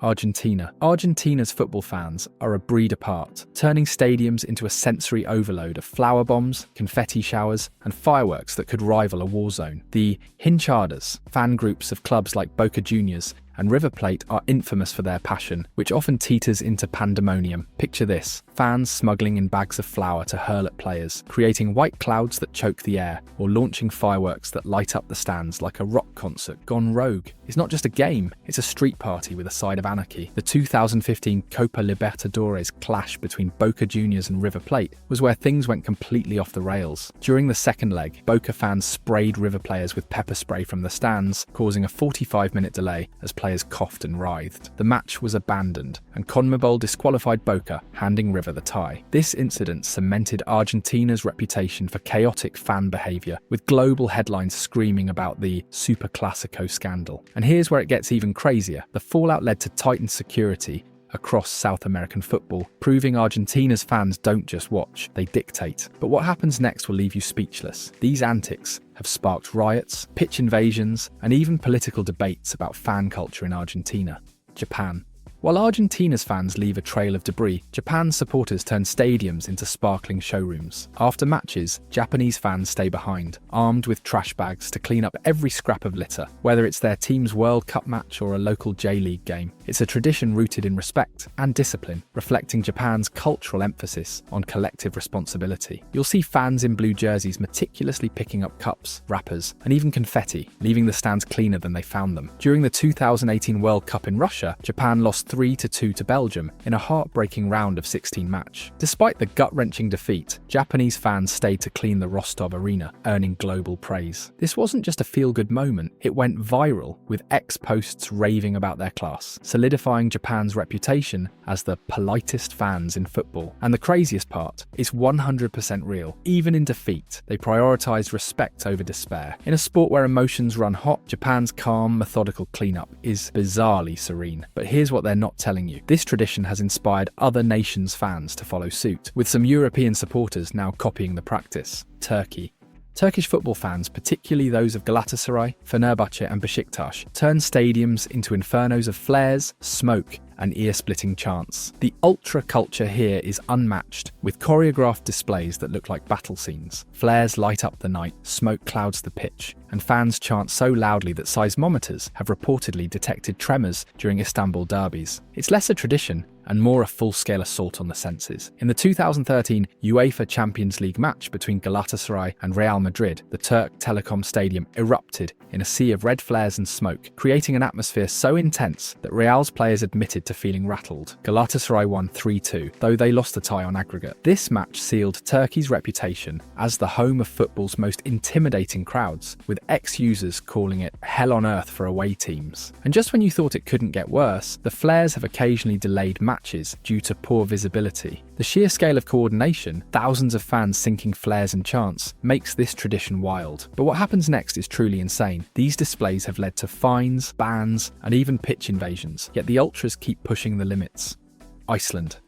Argentina. Argentina's football fans are a breed apart, turning stadiums into a sensory overload of flower bombs, confetti showers, and fireworks that could rival a war zone. The hinchadas, fan groups of clubs like Boca Juniors and River Plate, are infamous for their passion, which often teeters into pandemonium. Picture this: fans smuggling in bags of flour to hurl at players, creating white clouds that choke the air, or launching fireworks that light up the stands like a rock concert gone rogue. It's not just a game, it's a street party with a side of anarchy. The 2015 Copa Libertadores clash between Boca Juniors and River Plate was where things went completely off the rails. During the second leg, Boca fans sprayed River players with pepper spray from the stands, causing a 45-minute delay as players coughed and writhed. The match was abandoned, and CONMEBOL disqualified Boca, handing River the tie. This incident cemented Argentina's reputation for chaotic fan behaviour, with global headlines screaming about the Superclásico scandal. And here's where it gets even crazier. The fallout led to tightened security across South American football, proving Argentina's fans don't just watch, they dictate. But what happens next will leave you speechless. These antics have sparked riots, pitch invasions, and even political debates about fan culture in Argentina. Japan. While Argentina's fans leave a trail of debris, Japan's supporters turn stadiums into sparkling showrooms. After matches, Japanese fans stay behind, armed with trash bags to clean up every scrap of litter, whether it's their team's World Cup match or a local J-League game. It's a tradition rooted in respect and discipline, reflecting Japan's cultural emphasis on collective responsibility. You'll see fans in blue jerseys meticulously picking up cups, wrappers, and even confetti, leaving the stands cleaner than they found them. During the 2018 World Cup in Russia, Japan lost 3-2 to Belgium in a heartbreaking round of 16 match. Despite the gut-wrenching defeat, Japanese fans stayed to clean the Rostov arena, earning global praise. This wasn't just a feel-good moment, it went viral, with ex-posts raving about their class, solidifying Japan's reputation as the politest fans in football. And the craziest part, it's 100% real. Even in defeat, they prioritized respect over despair. In a sport where emotions run hot, Japan's calm, methodical cleanup is bizarrely serene. But here's what they're not telling you. This tradition has inspired other nations' fans to follow suit, with some European supporters now copying the practice. Turkey. Turkish football fans, particularly those of Galatasaray, Fenerbahce and Besiktas, turn stadiums into infernos of flares, smoke and ear-splitting chants. The ultra culture here is unmatched, with choreographed displays that look like battle scenes. Flares light up the night, smoke clouds the pitch, and fans chant so loudly that seismometers have reportedly detected tremors during Istanbul derbies. It's less a tradition and more a full-scale assault on the senses. In the 2013 UEFA Champions League match between Galatasaray and Real Madrid, the Turk Telekom Stadium erupted in a sea of red flares and smoke, creating an atmosphere so intense that Real's players admitted to feeling rattled. Galatasaray won 3-2, though they lost the tie on aggregate. This match sealed Turkey's reputation as the home of football's most intimidating crowds, with ex-users calling it hell on earth for away teams. And just when you thought it couldn't get worse, the flares have occasionally delayed matches due to poor visibility. The sheer scale of coordination, thousands of fans syncing flares and chants, makes this tradition wild. But what happens next is truly insane. These displays have led to fines, bans, and even pitch invasions, yet the ultras keep pushing the limits. Iceland.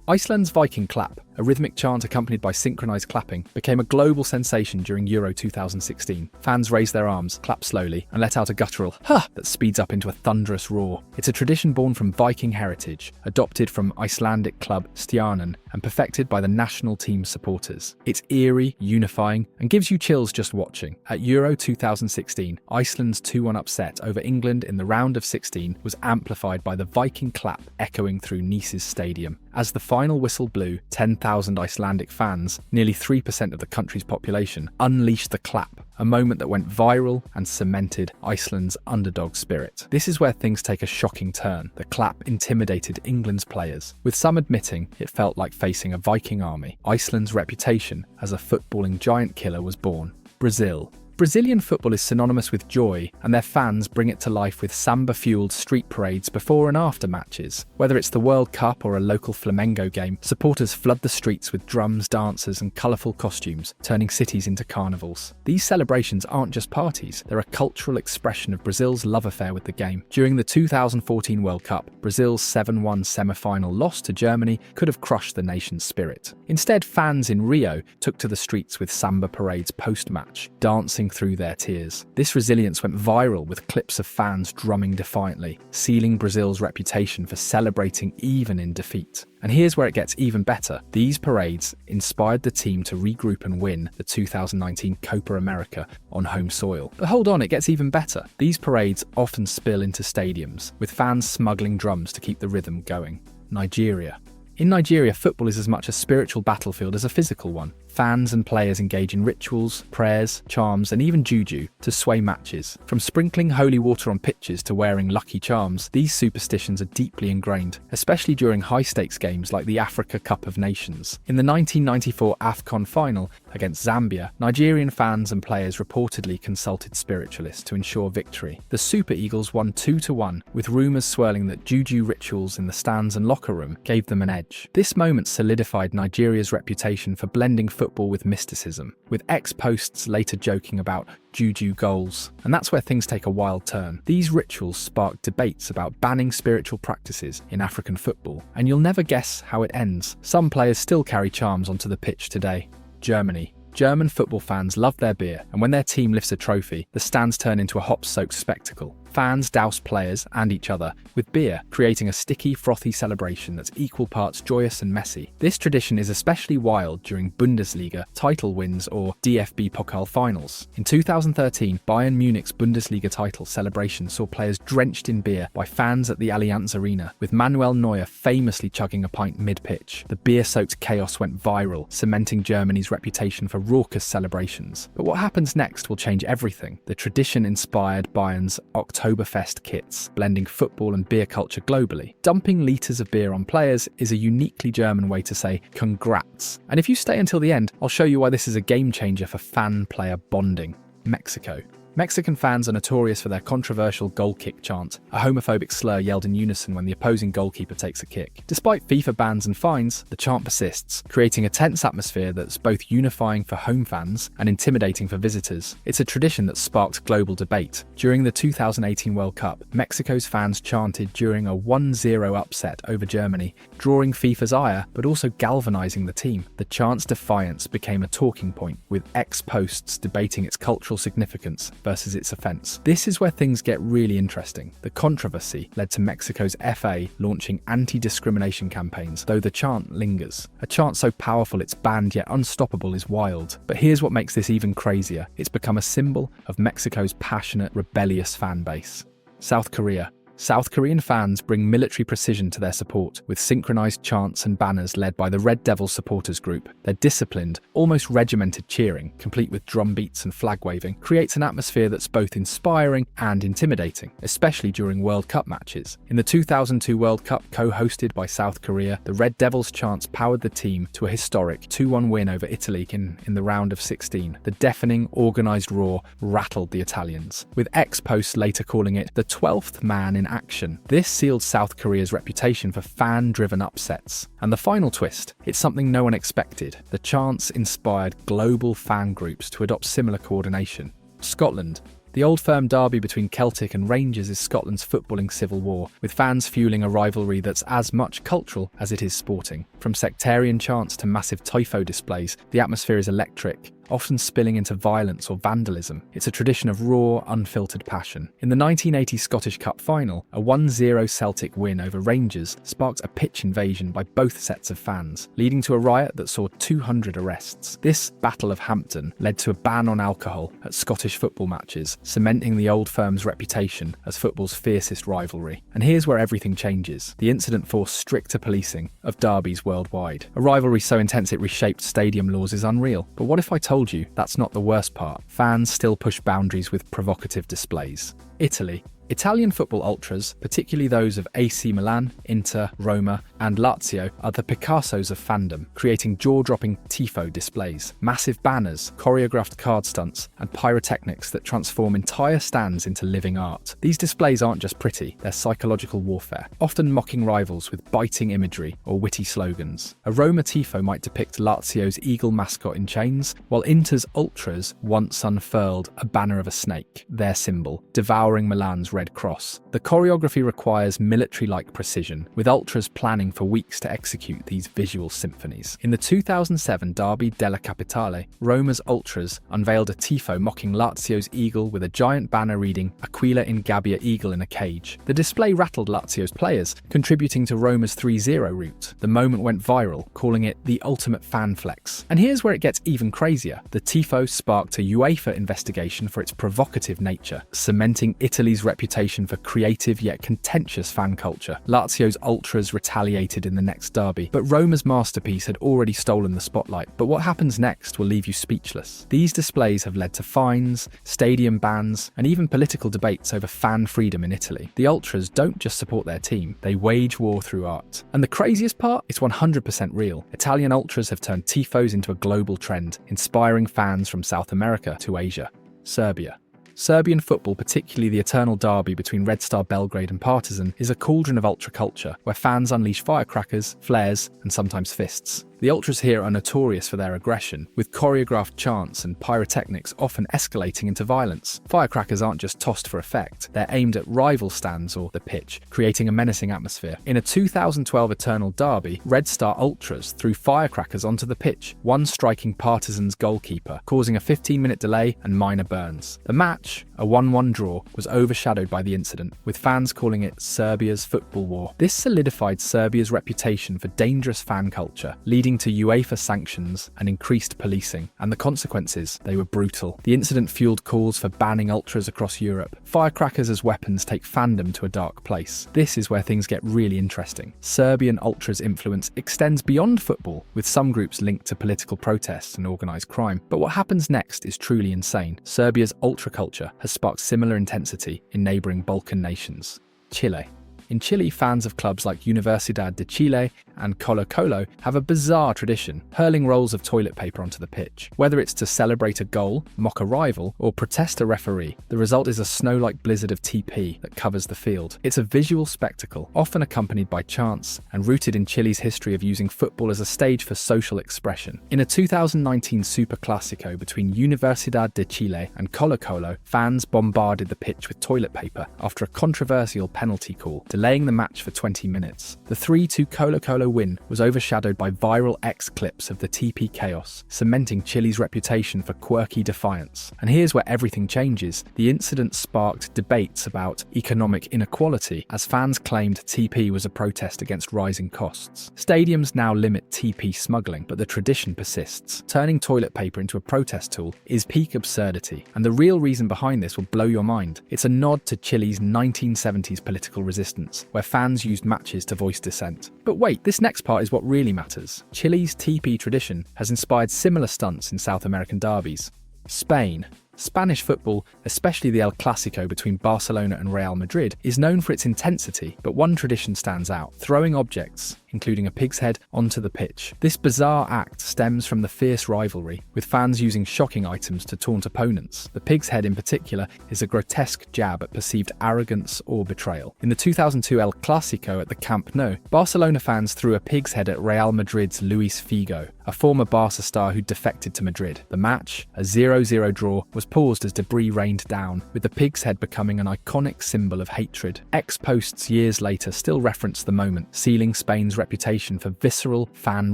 Iceland's Viking Clap, a rhythmic chant accompanied by synchronized clapping, became a global sensation during Euro 2016. Fans raise their arms, clap slowly, and let out a guttural "ha" that speeds up into a thunderous roar. It's a tradition born from Viking heritage, adopted from Icelandic club Stjarnan, and perfected by the national team's supporters. It's eerie, unifying, and gives you chills just watching. At Euro 2016, Iceland's 2-1 upset over England in the round of 16 was amplified by the Viking Clap echoing through Nice's stadium. As the final whistle blew, 10,000 Icelandic fans, nearly 3% of the country's population, unleashed the clap, a moment that went viral and cemented Iceland's underdog spirit. This is where things take a shocking turn. The clap intimidated England's players, with some admitting it felt like facing a Viking army. Iceland's reputation as a footballing giant killer was born. Brazil. Brazilian football is synonymous with joy, and their fans bring it to life with samba-fueled street parades before and after matches. Whether it's the World Cup or a local Flamengo game, supporters flood the streets with drums, dancers, and colourful costumes, turning cities into carnivals. These celebrations aren't just parties, they're a cultural expression of Brazil's love affair with the game. During the 2014 World Cup, Brazil's 7-1 semi-final loss to Germany could have crushed the nation's spirit. Instead, fans in Rio took to the streets with samba parades post-match, dancing rushing through their tears. This resilience went viral with clips of fans drumming defiantly, sealing Brazil's reputation for celebrating even in defeat. And here's where it gets even better. These parades inspired the team to regroup and win the 2019 Copa America on home soil. But hold on, it gets even better. These parades often spill into stadiums, with fans smuggling drums to keep the rhythm going. Nigeria. In Nigeria, football is as much a spiritual battlefield as a physical one. Fans and players engage in rituals, prayers, charms, and even juju to sway matches. From sprinkling holy water on pitches to wearing lucky charms, these superstitions are deeply ingrained, especially during high-stakes games like the Africa Cup of Nations. In the 1994 AFCON final against Zambia, Nigerian fans and players reportedly consulted spiritualists to ensure victory. The Super Eagles won 2-1, with rumours swirling that juju rituals in the stands and locker room gave them an edge. This moment solidified Nigeria's reputation for blending football with mysticism, with ex-posts later joking about juju goals. And that's where things take a wild turn. These rituals sparked debates about banning spiritual practices in African football, and you'll never guess how it ends. Some players still carry charms onto the pitch today. Germany. German football fans love their beer, and when their team lifts a trophy, the stands turn into a hop-soaked spectacle. Fans douse players and each other with beer, creating a sticky, frothy celebration that's equal parts joyous and messy. This tradition is especially wild during Bundesliga title wins or DFB Pokal finals. In 2013, Bayern Munich's Bundesliga title celebration saw players drenched in beer by fans at the Allianz Arena, with Manuel Neuer famously chugging a pint mid-pitch. The beer-soaked chaos went viral, cementing Germany's reputation for raucous celebrations. But what happens next will change everything. The tradition inspired Bayern's Oktoberfest kits, blending football and beer culture globally. Dumping litres of beer on players is a uniquely German way to say congrats. And if you stay until the end, I'll show you why this is a game changer for fan-player bonding. Mexico. Mexican fans are notorious for their controversial goal kick chant, a homophobic slur yelled in unison when the opposing goalkeeper takes a kick. Despite FIFA bans and fines, the chant persists, creating a tense atmosphere that's both unifying for home fans and intimidating for visitors. It's a tradition that sparked global debate. During the 2018 World Cup, Mexico's fans chanted during a 1-0 upset over Germany, drawing FIFA's ire but also galvanizing the team. The chant's defiance became a talking point, with ex-posts debating its cultural significance versus its offence. This is where things get really interesting. The controversy led to Mexico's FA launching anti-discrimination campaigns, though the chant lingers. A chant so powerful it's banned yet unstoppable is wild. But here's what makes this even crazier. It's become a symbol of Mexico's passionate, rebellious fan base. South Korea. South Korean fans bring military precision to their support, with synchronized chants and banners led by the Red Devil supporters group. Their disciplined, almost regimented cheering, complete with drum beats and flag waving, creates an atmosphere that's both inspiring and intimidating, especially during World Cup matches. In the 2002 World Cup, co-hosted by South Korea, the Red Devils' chants powered the team to a historic 2-1 win over Italy in the round of 16. The deafening, organized roar rattled the Italians, with ex-posts later calling it the 12th man in action. This sealed South Korea's reputation for fan-driven upsets. And the final twist, it's something no one expected. The chants inspired global fan groups to adopt similar coordination. Scotland. The old firm derby between Celtic and Rangers is Scotland's footballing civil war, with fans fueling a rivalry that's as much cultural as it is sporting. From sectarian chants to massive tifo displays, the atmosphere is electric, often spilling into violence or vandalism. It's a tradition of raw, unfiltered passion. In the 1980 Scottish Cup final, a 1-0 Celtic win over Rangers sparked a pitch invasion by both sets of fans, leading to a riot that saw 200 arrests. This Battle of Hampton led to a ban on alcohol at Scottish football matches, cementing the old firm's reputation as football's fiercest rivalry. And here's where everything changes. The incident forced stricter policing of derbies worldwide. A rivalry so intense it reshaped stadium laws is unreal. But what if I told you that's not the worst part? Fans still push boundaries with provocative displays. Italy. Italian football ultras, particularly those of AC Milan, Inter, Roma, and Lazio, are the Picassos of fandom, creating jaw-dropping tifo displays, massive banners, choreographed card stunts, and pyrotechnics that transform entire stands into living art. These displays aren't just pretty, they're psychological warfare, often mocking rivals with biting imagery or witty slogans. A Roma tifo might depict Lazio's eagle mascot in chains, while Inter's ultras once unfurled a banner of a snake, their symbol, devouring towering Milan's Red Cross. The choreography requires military-like precision, with ultras planning for weeks to execute these visual symphonies. In the 2007 Derby della Capitale, Roma's ultras unveiled a tifo mocking Lazio's eagle with a giant banner reading "Aquila in Gabbia, eagle in a cage." The display rattled Lazio's players, contributing to Roma's 3-0 route. The moment went viral, calling it the ultimate fan flex. And here's where it gets even crazier. The tifo sparked a UEFA investigation for its provocative nature, cementing Italy's reputation for creative yet contentious fan culture. Lazio's ultras retaliated in the next derby, but Roma's masterpiece had already stolen the spotlight. But what happens next will leave you speechless. These displays have led to fines, stadium bans, and even political debates over fan freedom in Italy. The ultras don't just support their team, they wage war through art. And the craziest part? It's 100% real. Italian ultras have turned tifos into a global trend, inspiring fans from South America to Asia. Serbia. Serbian football, particularly the eternal derby between Red Star Belgrade and Partizan, is a cauldron of ultra culture, where fans unleash firecrackers, flares, and sometimes fists. The ultras here are notorious for their aggression, with choreographed chants and pyrotechnics often escalating into violence. Firecrackers aren't just tossed for effect, they're aimed at rival stands or the pitch, creating a menacing atmosphere. In a 2012 Eternal Derby, Red Star Ultras threw firecrackers onto the pitch, one striking Partizan's goalkeeper, causing a 15-minute delay and minor burns. The match, a 1-1 draw, was overshadowed by the incident, with fans calling it Serbia's football war. This solidified Serbia's reputation for dangerous fan culture, leading to UEFA sanctions and increased policing, and the consequences, they were brutal. The incident fueled calls for banning ultras across Europe. Firecrackers as weapons take fandom to a dark place. This is where things get really interesting. Serbian ultras' influence extends beyond football, with some groups linked to political protests and organised crime. But what happens next is truly insane. Serbia's ultra culture has sparked similar intensity in neighbouring Balkan nations. Chile. In Chile, fans of clubs like Universidad de Chile and Colo-Colo have a bizarre tradition, hurling rolls of toilet paper onto the pitch. Whether it's to celebrate a goal, mock a rival, or protest a referee, the result is a snow-like blizzard of TP that covers the field. It's a visual spectacle, often accompanied by chants, and rooted in Chile's history of using football as a stage for social expression. In a 2019 Superclásico between Universidad de Chile and Colo-Colo, fans bombarded the pitch with toilet paper after a controversial penalty call, delaying the match for 20 minutes. The 3-2 Colo-Colo win was overshadowed by viral X clips of the TP chaos, cementing Chile's reputation for quirky defiance. And here's where everything changes. The incident sparked debates about economic inequality, as fans claimed TP was a protest against rising costs. Stadiums now limit TP smuggling, but the tradition persists. Turning toilet paper into a protest tool is peak absurdity, and the real reason behind this will blow your mind. It's a nod to Chile's 1970s political resistance, where fans used matches to voice dissent. But wait, this next part is what really matters. Chile's TP tradition has inspired similar stunts in South American derbies. Spain. Spanish football, especially the El Clásico between Barcelona and Real Madrid, is known for its intensity, but one tradition stands out: throwing objects, including a pig's head, onto the pitch. This bizarre act stems from the fierce rivalry, with fans using shocking items to taunt opponents. The pig's head in particular is a grotesque jab at perceived arrogance or betrayal. In the 2002 El Clásico at the Camp Nou, Barcelona fans threw a pig's head at Real Madrid's Luis Figo, a former Barca star who defected to Madrid. The match, a 0-0 draw, was paused as debris rained down, with the pig's head becoming an iconic symbol of hatred. X-posts years later still reference the moment, sealing Spain's reputation for visceral fan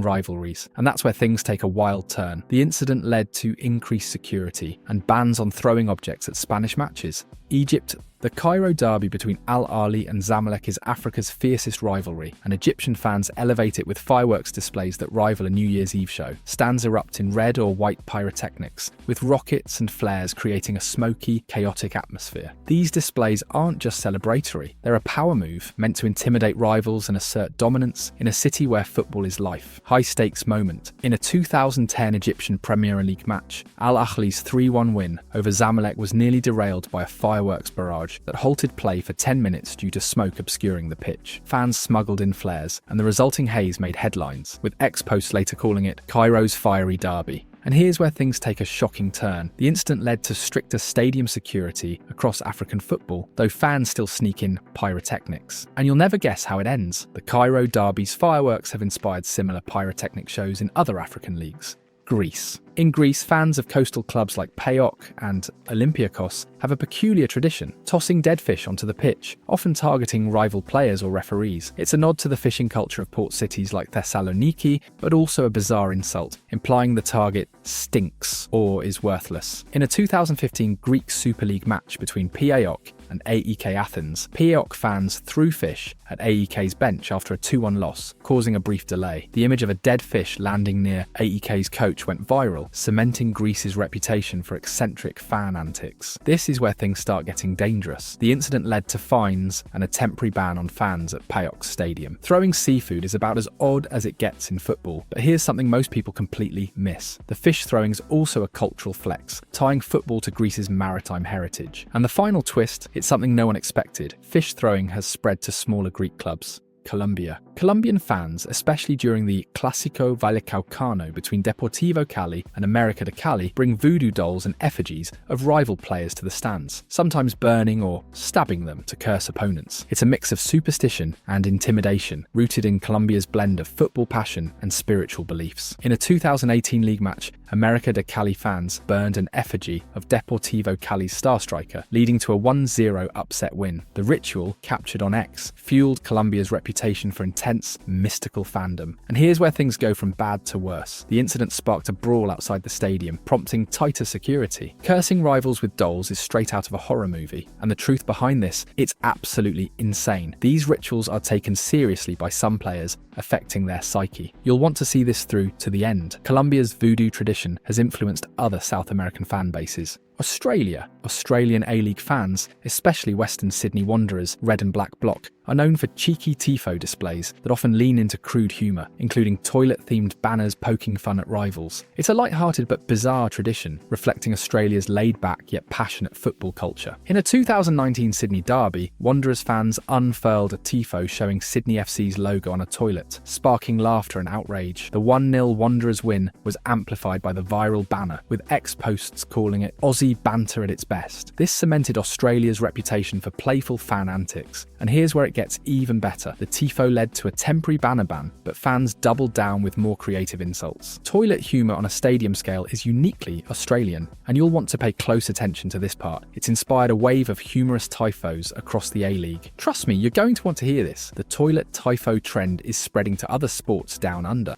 rivalries. And that's where things take a wild turn. The incident led to increased security and bans on throwing objects at Spanish matches. Egypt. The Cairo derby between Al Ahly and Zamalek is Africa's fiercest rivalry, and Egyptian fans elevate it with fireworks displays that rival a New Year's Eve show. Stands erupt in red or white pyrotechnics, with rockets and flares creating a smoky, chaotic atmosphere. These displays aren't just celebratory, they're a power move meant to intimidate rivals and assert dominance in a city where football is life. High-stakes moment. In a 2010 Egyptian Premier League match, Al Ahly's 3-1 win over Zamalek was nearly derailed by a fireworks barrage that halted play for 10 minutes due to smoke obscuring the pitch. Fans smuggled in flares, and the resulting haze made headlines, with X-posts later calling it Cairo's fiery derby. And here's where things take a shocking turn. The incident led to stricter stadium security across African football, though fans still sneak in pyrotechnics. And you'll never guess how it ends. The Cairo derby's fireworks have inspired similar pyrotechnic shows in other African leagues. Greece. In Greece, fans of coastal clubs like PAOK and Olympiakos have a peculiar tradition, tossing dead fish onto the pitch, often targeting rival players or referees. It's a nod to the fishing culture of port cities like Thessaloniki, but also a bizarre insult, implying the target stinks or is worthless. In a 2015 Greek Super League match between PAOK and AEK Athens, PAOK fans threw fish at AEK's bench after a 2-1 loss, causing a brief delay. The image of a dead fish landing near AEK's coach went viral, cementing Greece's reputation for eccentric fan antics. This is where things start getting dangerous. The incident led to fines and a temporary ban on fans at PAOK Stadium. Throwing seafood is about as odd as it gets in football, but here's something most people completely miss. The fish throwing is also a cultural flex, tying football to Greece's maritime heritage. And the final twist, it's something no one expected. Fish throwing has spread to smaller Greek clubs. Colombia. Colombian fans, especially during the Clásico Vallecaucano between Deportivo Cali and América de Cali, bring voodoo dolls and effigies of rival players to the stands, sometimes burning or stabbing them to curse opponents. It's a mix of superstition and intimidation, rooted in Colombia's blend of football passion and spiritual beliefs. In a 2018 league match, América de Cali fans burned an effigy of Deportivo Cali's star striker, leading to a 1-0 upset win. The ritual, captured on X, fueled Colombia's reputation for intense, mystical fandom. And here's where things go from bad to worse. The incident sparked a brawl outside the stadium, prompting tighter security. Cursing rivals with dolls is straight out of a horror movie, and the truth behind this, it's absolutely insane. These rituals are taken seriously by some players, affecting their psyche. You'll want to see this through to the end. Colombia's voodoo tradition has influenced other South American fan bases. Australian A-League fans, especially Western Sydney Wanderers' red and black block, are known for cheeky tifo displays that often lean into crude humour, including toilet-themed banners poking fun at rivals. It's a light-hearted but bizarre tradition, reflecting Australia's laid-back yet passionate football culture. In a 2019 Sydney derby, Wanderers fans unfurled a tifo showing Sydney FC's logo on a toilet, sparking laughter and outrage. The 1-0 Wanderers win was amplified by the viral banner, with ex-posts calling it Aussie banter at its best. This cemented Australia's reputation for playful fan antics. And here's where it gets even better. The tifo led to a temporary banner ban, but fans doubled down with more creative insults. Toilet humour on a stadium scale is uniquely Australian, and you'll want to pay close attention to this part. It's inspired a wave of humorous tifos across the A-League. Trust me, you're going to want to hear this. The toilet tifo trend is spreading to other sports down under.